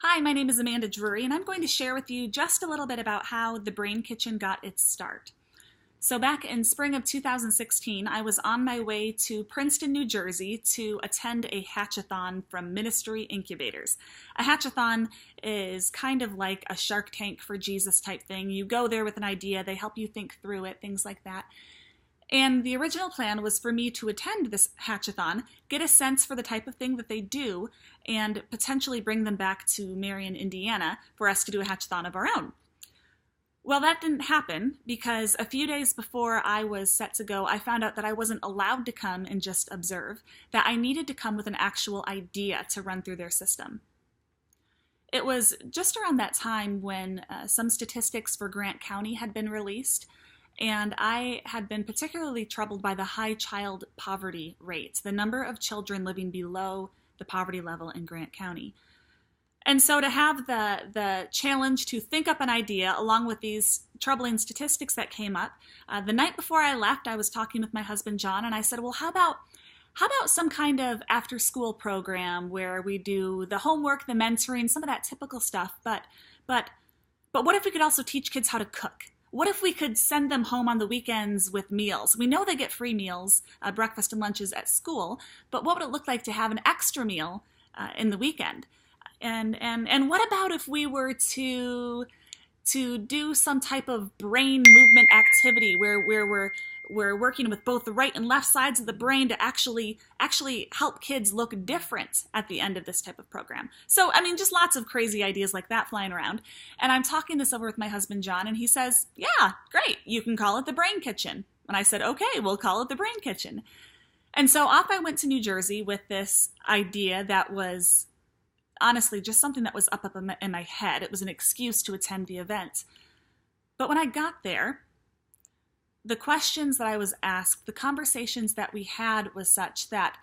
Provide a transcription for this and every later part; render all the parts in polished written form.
Hi, my name is Amanda Drury, and I'm going to share with you just a little bit about how the Brain Kitchen got its start. So back in spring of 2016, I was on my way to Princeton, New Jersey to attend a hatchathon from Ministry Incubators. A hatchathon is kind of like a Shark Tank for Jesus type thing. You go there with an idea, they help you think through it, things like that. And the original plan was for me to attend this hatchathon, get a sense for the type of thing that they do, and potentially bring them back to Marion, Indiana, for us to do a hatchathon of our own. Well, that didn't happen because a few days before I was set to go, I found out that I wasn't allowed to come and just observe, that I needed to come with an actual idea to run through their system. It was just around that time when some statistics for Grant County had been released, and I had been particularly troubled by the high child poverty rates, the number of children living below the poverty level in Grant County. And so to have the challenge to think up an idea along with these troubling statistics that came up, the night before I left, I was talking with my husband, John, and I said, well, how about some kind of after-school program where we do the homework, the mentoring, some of that typical stuff, but what if we could also teach kids how to cook? What if we could send them home on the weekends with meals? We know they get free meals, breakfast and lunches at school, but what would it look like to have an extra meal in the weekend? And what about if we were to do some type of brain movement activity where we're working with both the right and left sides of the brain to actually help kids look different at the end of this type of program. So, I mean, just lots of crazy ideas like that flying around. And I'm talking this over with my husband, John, and he says, yeah, great, you can call it the Brain Kitchen. And I said, okay, we'll call it the Brain Kitchen. And so off I went to New Jersey with this idea that was honestly just something that was up in my head. It was an excuse to attend the event. But when I got there, the questions that I was asked, the conversations that we had was such that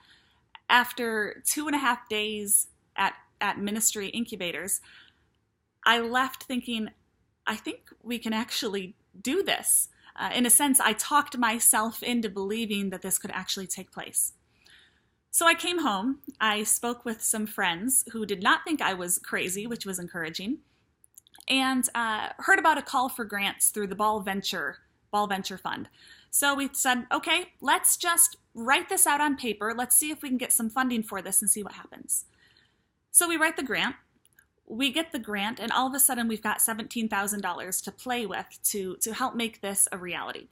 after 2.5 days at Ministry Incubators, I left thinking, I think we can actually do this. In a sense, I talked myself into believing that this could actually take place. So I came home, I spoke with some friends who did not think I was crazy, which was encouraging, and heard about a call for grants through the Ball Venture Fund. So we said, okay, let's just write this out on paper. Let's see if we can get some funding for this and see what happens. So we write the grant, we get the grant, and all of a sudden we've got $17,000 to play with to help make this a reality.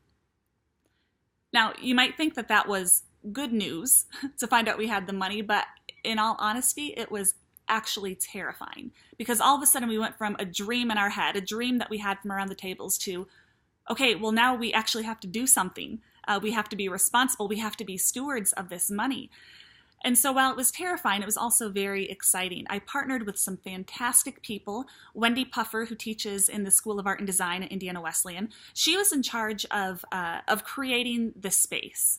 Now, you might think that that was good news to find out we had the money, but in all honesty, it was actually terrifying because all of a sudden we went from a dream in our head, a dream that we had from around the tables to, okay, well now we actually have to do something. We have to be responsible. We have to be stewards of this money. And so while it was terrifying, it was also very exciting. I partnered with some fantastic people. Wendy Puffer, who teaches in the School of Art and Design at Indiana Wesleyan, she was in charge of creating the space,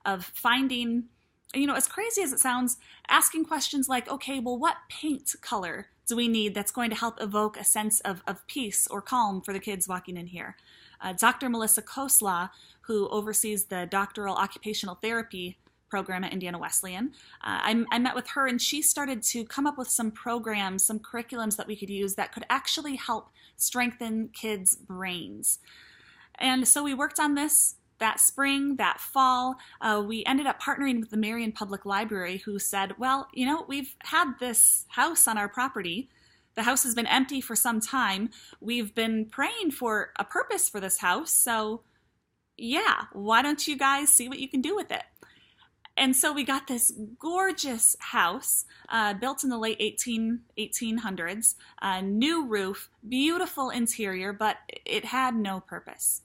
of finding, as crazy as it sounds, asking questions like, okay, well, what paint color do we need that's going to help evoke a sense of peace or calm for the kids walking in here? Dr. Melissa Koslaw, who oversees the doctoral occupational therapy program at Indiana Wesleyan, I met with her and she started to come up with some programs, some curriculums that we could use that could actually help strengthen kids' brains. And so we worked on this that spring, that fall. We ended up partnering with the Marion Public Library, who said, well, we've had this house on our property. The house has been empty for some time. We've been praying for a purpose for this house. So yeah, why don't you guys see what you can do with it? And so we got this gorgeous house built in the late 1800s, new roof, beautiful interior, but it had no purpose.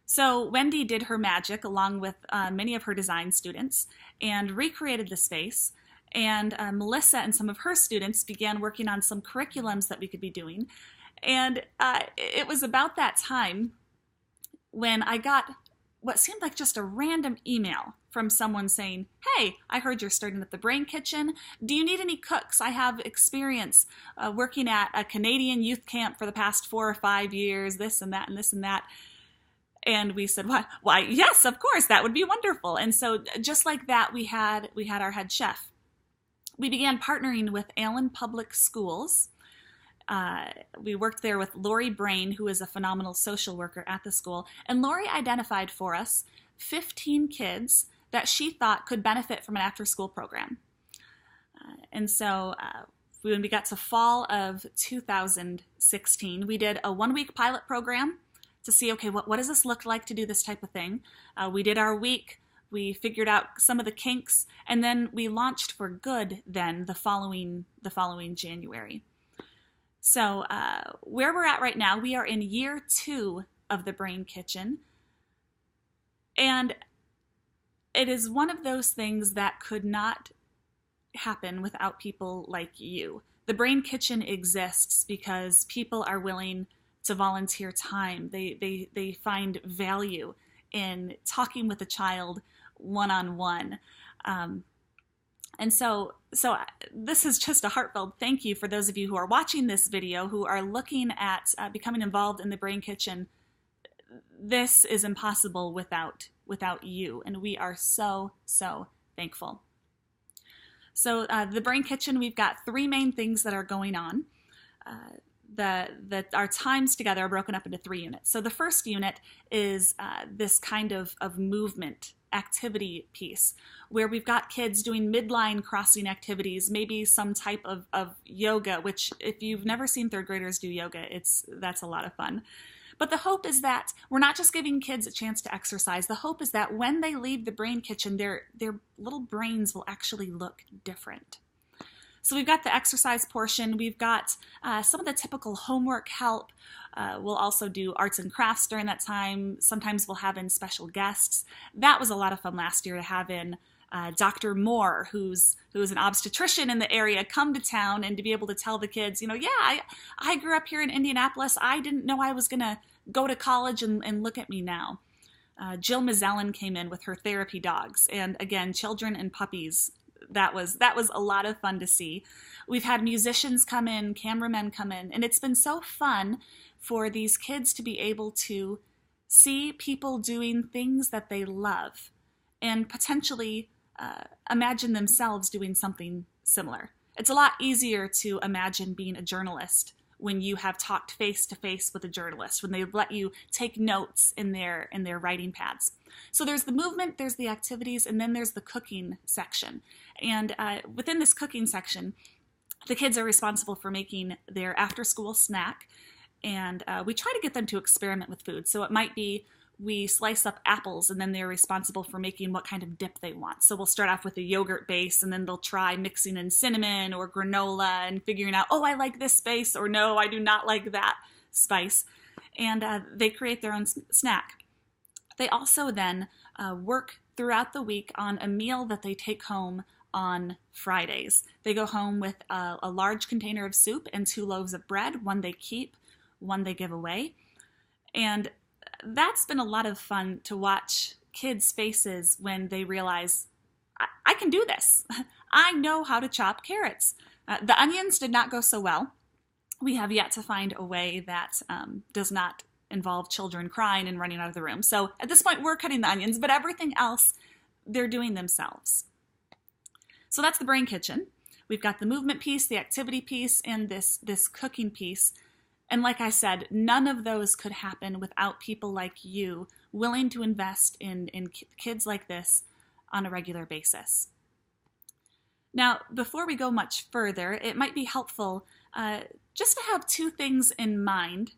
So Wendy did her magic along with many of her design students and recreated the space. And Melissa and some of her students began working on some curriculums that we could be doing. And it was about that time when I got what seemed like just a random email from someone saying, hey, I heard you're starting at the Brain Kitchen. Do you need any cooks? I have experience working at a Canadian youth camp for the past 4 or 5 years, this and that and this and that. And we said, why, yes, of course, that would be wonderful. And so just like that, we had our head chef. We began partnering with Allen Public Schools We worked there with Lori Brain, who is a phenomenal social worker at the school. And Lori identified for us 15 kids that she thought could benefit from an after-school program. And so when we got to fall of 2016, we did a one-week pilot program to see, okay, what does this look like to do this type of thing? We did our week. We figured out some of the kinks, and then we launched for good then the following January. So where we're at right now, we are in year 2 of the Brain Kitchen, and it is one of those things that could not happen without people like you. The Brain Kitchen exists because people are willing to volunteer time. They find value in talking with a child one-on-one. And so this is just a heartfelt thank you for those of you who are watching this video, who are looking at becoming involved in the Brain Kitchen. This is impossible without you, and we are so thankful. So the Brain Kitchen, we've got 3 main things that are going on. Our times together are broken up into 3 units. So the first unit is this kind of movement activity piece, where we've got kids doing midline crossing activities, maybe some type of yoga, which if you've never seen 3rd graders do yoga, that's a lot of fun. But the hope is that we're not just giving kids a chance to exercise. The hope is that when they leave the Brain Kitchen, their little brains will actually look different. So we've got the exercise portion. We've got some of the typical homework help. We'll also do arts and crafts during that time. Sometimes we'll have in special guests. That was a lot of fun last year to have in Dr. Moore, who's an obstetrician in the area, come to town and to be able to tell the kids, I grew up here in Indianapolis. I didn't know I was going to go to college, and look at me now. Jill Mazzellin came in with her therapy dogs, and again, children and puppies. That was a lot of fun to see. We've had musicians come in, cameramen come in, and it's been so fun for these kids to be able to see people doing things that they love and potentially imagine themselves doing something similar. It's a lot easier to imagine being a journalist when you have talked face to face with a journalist, when they let you take notes in their writing pads. So there's the movement, there's the activities, and then there's the cooking section. And within this cooking section, the kids are responsible for making their after-school snack, and we try to get them to experiment with food. So it might be we slice up apples, and then they're responsible for making what kind of dip they want. So we'll start off with a yogurt base, and then they'll try mixing in cinnamon or granola and figuring out, oh, I like this spice, or no, I do not like that spice. And they create their own snack. They also then work throughout the week on a meal that they take home on Fridays. They go home with a large container of soup and 2 loaves of bread. One they keep, one they give away. And that's been a lot of fun to watch kids' faces when they realize, I can do this. I know how to chop carrots. The onions did not go so well. We have yet to find a way that does not involve children crying and running out of the room. So at this point, we're cutting the onions, but everything else, they're doing themselves. So that's the Brain Kitchen. We've got the movement piece, the activity piece, and this cooking piece. And like I said, none of those could happen without people like you willing to invest in kids like this on a regular basis. Now, before we go much further, it might be helpful just to have 2 things in mind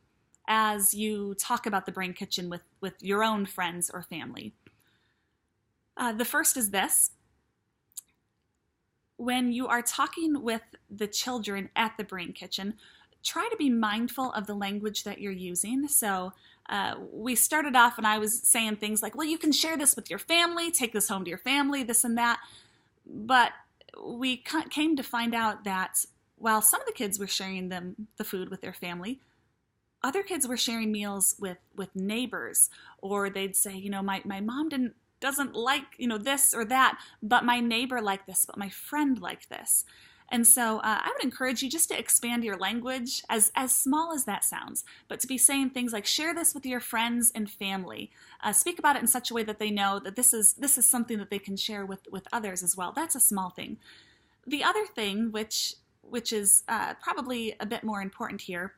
as you talk about the Brain Kitchen with your own friends or family. The first is this. When you are talking with the children at the Brain Kitchen, try to be mindful of the language that you're using. So we started off and I was saying things like, well, you can share this with your family, take this home to your family, this and that. But we came to find out that while some of the kids were sharing the food with their family, other kids were sharing meals with neighbors, or they'd say, my mom doesn't like, this or that, but my neighbor liked this, but my friend liked this. And so I would encourage you just to expand your language, as small as that sounds, but to be saying things like, share this with your friends and family. Speak about it in such a way that they know that this is something that they can share with others as well. That's a small thing. The other thing, which which is probably a bit more important here,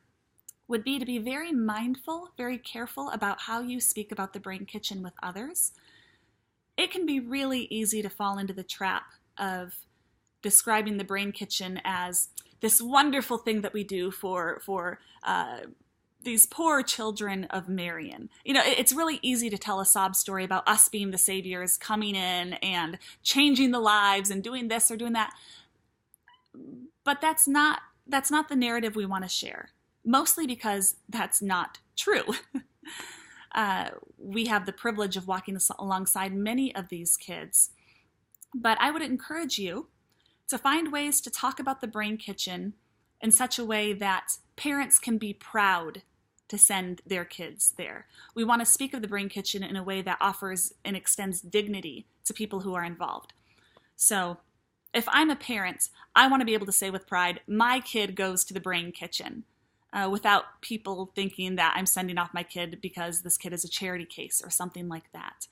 would be to be very mindful, very careful about how you speak about the Brain Kitchen with others. It can be really easy to fall into the trap of describing the Brain Kitchen as this wonderful thing that we do for these poor children of Marion. You know, it's really easy to tell a sob story about us being the saviors, coming in and changing the lives and doing this or doing that. But that's not the narrative we want to share, mostly because that's not true. We have the privilege of walking alongside many of these kids. But I would encourage you to find ways to talk about the Brain Kitchen in such a way that parents can be proud to send their kids there. We want to speak of the Brain Kitchen in a way that offers and extends dignity to people who are involved. So if I'm a parent, I want to be able to say with pride, my kid goes to the Brain Kitchen, without people thinking that I'm sending off my kid because this kid is a charity case or something like that.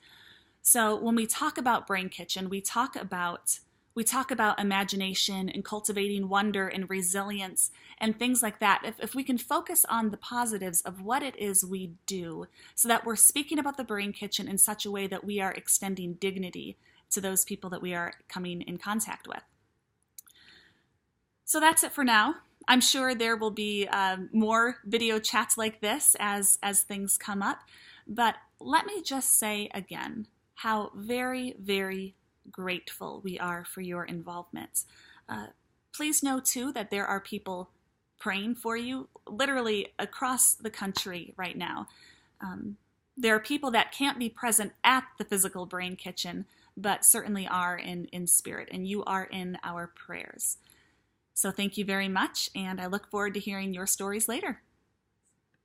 So when we talk about Brain Kitchen, we talk about imagination and cultivating wonder and resilience and things like that. If we can focus on the positives of what it is we do so that we're speaking about the Brain Kitchen in such a way that we are extending dignity to those people that we are coming in contact with. So that's it for now. I'm sure there will be more video chats like this as things come up. But let me just say again how very, very grateful we are for your involvement. Please know too that there are people praying for you literally across the country right now. There are people that can't be present at the physical Brain Kitchen, but certainly are in spirit, and you are in our prayers. So thank you very much, and I look forward to hearing your stories later.